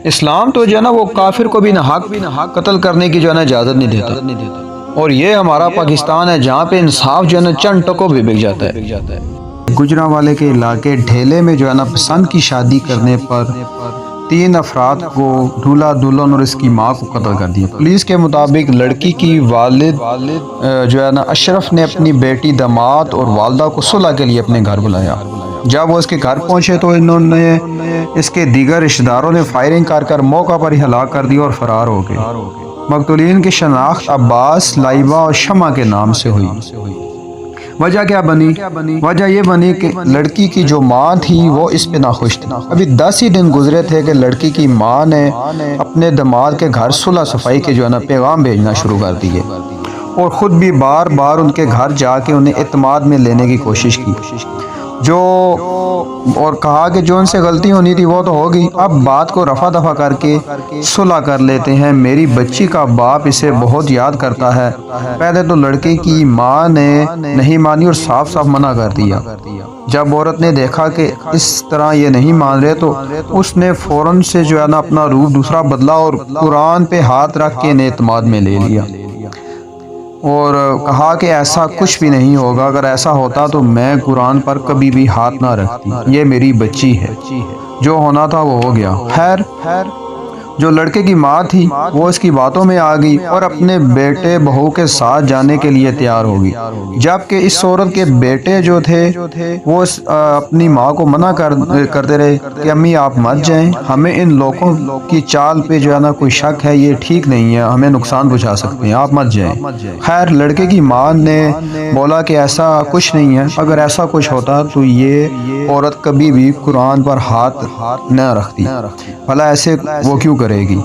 اسلام تو جو ہے نا وہ کافر کو بھی نہ حق قتل کرنے کی جو ہے نا اجازت نہیں دیتا، اور یہ ہمارا پاکستان ہے جہاں پہ انصاف جو ہے نا چند ٹکوں پہ بک جاتا ہے۔ گجرانوالے کے علاقے ڈھیلے میں جو ہے نا پسند کی شادی کرنے پر 3 افراد کو دولہا دلہن اور اس کی ماں کو قتل کر دیا۔ پولیس کے مطابق لڑکی کی والد جو ہے نا اشرف نے اپنی بیٹی، داماد اور والدہ کو صلح کے لیے اپنے گھر بلایا۔ جب وہ اس کے گھر پہنچے تو انہوں نے اس کے دیگر رشتہ داروں نے فائرنگ کر موقع پر ہی ہلاک کر دیا اور فرار ہو گئے۔ مقتولین کی شناخت عباس، لائبہ اور شمع کے نام سے ہوئی۔ وجہ کیا بنی؟ وجہ یہ بنی کہ لڑکی کی جو ماں تھی وہ اس پہ ناخوش تھی۔ ابھی 10 ہی دن گزرے تھے کہ لڑکی کی ماں نے اپنے داماد کے گھر صلح صفائی کے جو ہے نا پیغام بھیجنا شروع کر دیے، اور خود بھی بار بار ان کے گھر جا کے انہیں اعتماد میں لینے کی کوشش کی، اور کہا کہ جو ان سے غلطی ہونی تھی وہ تو ہوگی، اب بات کو رفع دفع کر کے صلح کر لیتے ہیں۔ میری بچی کا باپ اسے بہت یاد کرتا ہے۔ پہلے تو لڑکے کی ماں نے نہیں مانی اور صاف صاف منع کر دیا۔ جب عورت نے دیکھا کہ اس طرح یہ نہیں مان رہے تو اس نے فوراً سے جو ہے نا اپنا روپ دوسرا بدلا اور قرآن پہ ہاتھ رکھ کے انہیں اعتماد میں لے لیا، اور کہا کہ ایسا کچھ بھی نہیں ہوگا، اگر ایسا ہوتا تو میں قرآن پر کبھی بھی ہاتھ نہ رکھتی، یہ میری بچی ہے، جو ہونا تھا وہ ہو گیا۔ خیر، جو لڑکے کی ماں تھی وہ اس کی باتوں میں آ گئی اور اپنے بیٹے بہو کے ساتھ جانے کے لیے تیار ہو گئی، جبکہ اس عورت کے بیٹے جو تھے وہ اپنی ماں کو منع کرتے رہے کہ امی آپ مت جائیں، ہمیں ان لوگوں کی چال پہ جو ہے نا کوئی شک ہے، یہ ٹھیک نہیں ہے، ہمیں نقصان پہنچا سکتے ہیں، آپ مت جائیں۔ خیر، لڑکے کی ماں نے بولا کہ ایسا کچھ نہیں ہے، اگر ایسا کچھ ہوتا تو یہ عورت کبھی بھی قرآن پر ہاتھ نہ رکھتی، بھلا ایسے وہ کیوں کرے گی۔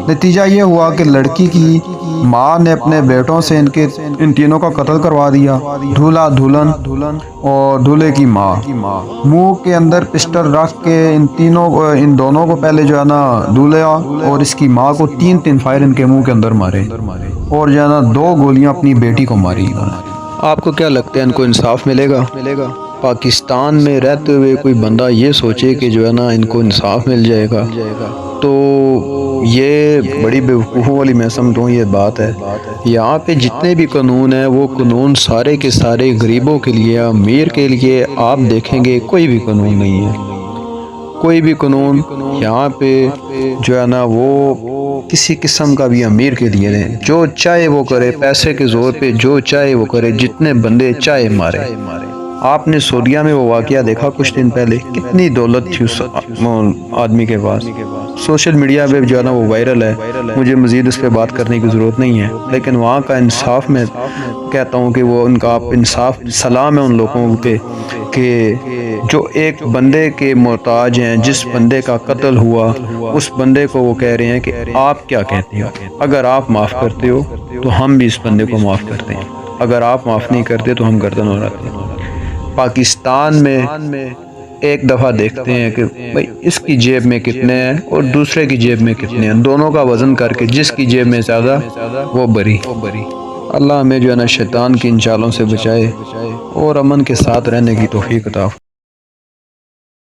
نتیجہ یہ ہوا کہ لڑکی کی ماں نے اپنے بیٹوں سے ان تینوں کا قتل کروا دیا، دولہا دلہن اور دولہے کی ماں۔ منہ کے اندر پسٹل رکھ کے ان دونوں کو پہلے جو ہے نا دولہا اور اس کی ماں کو 3 فائر ان کے منہ کے اندر مارے، اور جو ہے نا 2 گولیاں اپنی بیٹی کو ماری۔ آپ کو کیا لگتا ہے ان کو انصاف ملے گا؟ پاکستان میں رہتے ہوئے کوئی بندہ یہ سوچے کہ جو ہے نا ان کو انصاف مل جائے گا تو یہ بڑی بیوقوفوں والی میں سمجھتا ہوں یہ بات ہے۔ یہاں پہ جتنے بھی قانون ہیں وہ قانون سارے کے سارے غریبوں کے لیے، امیر کے لیے آپ دیکھیں گے کوئی بھی قانون نہیں ہے، کوئی بھی قانون یہاں پہ جو ہے نا وہ کسی قسم کا بھی امیر کے لیے نہیں، جو چاہے وہ کرے، پیسے کے زور پہ جو چاہے وہ کرے، جتنے بندے چاہے مارے۔ آپ نے سعودیہ میں وہ واقعہ دیکھا کچھ دن پہلے، کتنی دولت تھی اس آدمی کے پاس، سوشل میڈیا پہ جو ہے نا وہ وائرل ہے، مجھے مزید اس پہ بات کرنے کی ضرورت نہیں ہے، لیکن وہاں کا انصاف میں کہتا ہوں کہ وہ ان کا انصاف، سلام ہے ان لوگوں پہ کہ جو ایک بندے کے محتاج ہیں، جس بندے کا قتل ہوا اس بندے کو وہ کہہ رہے ہیں کہ آپ کیا کہتے ہو، اگر آپ معاف کرتے ہو تو ہم بھی اس بندے کو معاف کرتے ہیں، اگر آپ معاف نہیں کرتے تو ہم گردن اڑاتے ہیں۔ پاکستان میں ایک دفعہ دیکھتے ہیں کہ بھئی اس کی جیب میں کتنے ہیں اور دوسرے کی جیب میں کتنے ہیں، دونوں کا وزن کر کے جس کی جیب میں زیادہ وہ بری۔ اللہ ہمیں جو ہے نا شیطان کی ان چالوں سے بچائے اور امن کے ساتھ رہنے کی توفیق عطا فرمائے۔